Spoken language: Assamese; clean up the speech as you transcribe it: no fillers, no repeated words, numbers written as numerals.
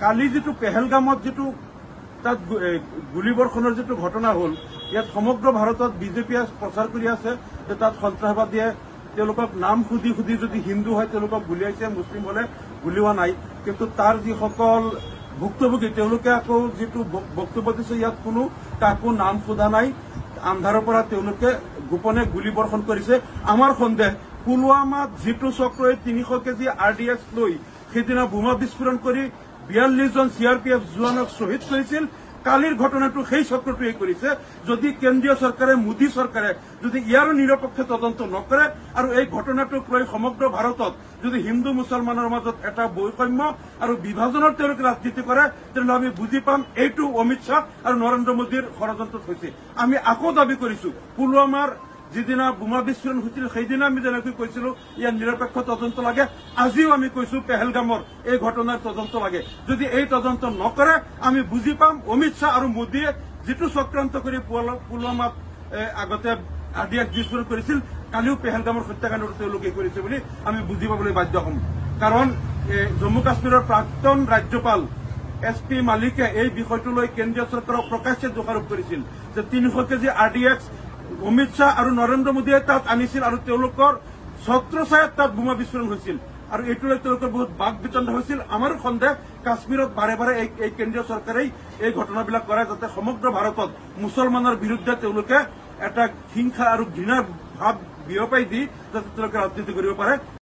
কালি যেটো পেহেলগামত যেটো তাত গুলীবৰ্ষণৰ যেটো ঘটনা হ'ল ইয়াত সমগ্ৰ ভাৰতত বিজেপিয়ে প্ৰচাৰ কৰি আছে যে তাত সন্ত্ৰাসবাদীয়ে তেওঁলোকক নাম সুধি সুধি যদি হিন্দু হয় তেওঁলোকক গুলিয়াইছে, মুছলিম হলে গুলিওৱা নাই। কিন্তু তাৰ যিসকল ভুক্তভোগী তেওঁলোকে আকৌ যেটো বক্তব্য দিছে ইয়াত কোনো কাকো নাম সোধা নাই, আন্ধাৰৰ পৰা তেওঁলোকে গোপনে গুলীবৰ্ষণ কৰিছে। আমাৰ সন্দেহ পুলৱামাত যেটো চক্ৰই 300 কেজি RDX লৈ সেইদিনা বোমা বিস্ফোৰণ কৰি 42 জন CRPF জোৱানক শ্বহীদ কৰিছিল, কালিৰ ঘটনাটো সেই চক্ৰটোৱে কৰিছে। যদি কেন্দ্ৰীয় চৰকাৰে, মোদী চৰকাৰে যদি ইয়াৰো নিৰপেক্ষ তদন্ত নকৰে আৰু এই ঘটনাটোক লৈ সমগ্ৰ ভাৰতত যদি হিন্দু মুছলমানৰ মাজত এটা বৈষম্য আৰু বিভাজনৰ তেওঁলোকে ৰাজনীতি কৰে, তেনেহ'লে আমি বুজি পাম এইটো অমিত শ্বাহ আৰু নৰেন্দ্ৰ মোদীৰ ষড়যন্ত্ৰত হৈছে। আমি আকৌ দাবী কৰিছো পুলৱামাৰ যিদিনা বোমা বিস্ফোৰণ হৈছিল সেইদিনা আমি যেনেকৈ কৈছিলো ইয়াৰ নিৰপেক্ষ তদন্ত লাগে, আজিও আমি কৈছো পেহেলগামৰ এই ঘটনাৰ তদন্ত লাগে। যদি এই তদন্ত নকৰে আমি বুজি পাম অমিত শ্বাহ আৰু মোদীয়ে যেটো চক্ৰান্ত কৰি পুলৱামাত আগতে RDX বিস্ফোৰণ কৰিছিল, কালিও পেহেলগামৰ হত্যাকাণ্ডটো তেওঁলোকে কৰিছে বুলি আমি বুজি পাবলৈ বাধ্য হ'ম। কাৰণ জম্মু কাশ্মীৰৰ প্ৰাক্তন ৰাজ্যপাল SP মালিকে এই বিষয়টো লৈ কেন্দ্ৰীয় চৰকাৰক প্ৰকাশ্যে দোষাৰোপ কৰিছিল যে 300 কেজি RDX অমিত শ্বাহ আৰু নৰেন্দ্ৰ মোদীয়ে তাত আনিছিল আৰু তেওঁলোকৰ ছত্ৰছায়াত তাত বোমা বিস্ফোৰণ হৈছিল আৰু এইটোলৈ তেওঁলোকৰ বহুত বাক বিতণ্ড হৈছিল। আমাৰ সন্দেহ কাশ্মীৰত বাৰে বাৰে এই কেন্দ্ৰীয় চৰকাৰেই এই ঘটনাবিলাক কৰে যাতে সমগ্ৰ ভাৰতত মুছলমানৰ বিৰুদ্ধে তেওঁলোকে এটা হিংসা আৰু ঘৃণাৰ ভাৱ বিয়পাই দি যাতে তেওঁলোকে ৰাজনীতি কৰিব পাৰে।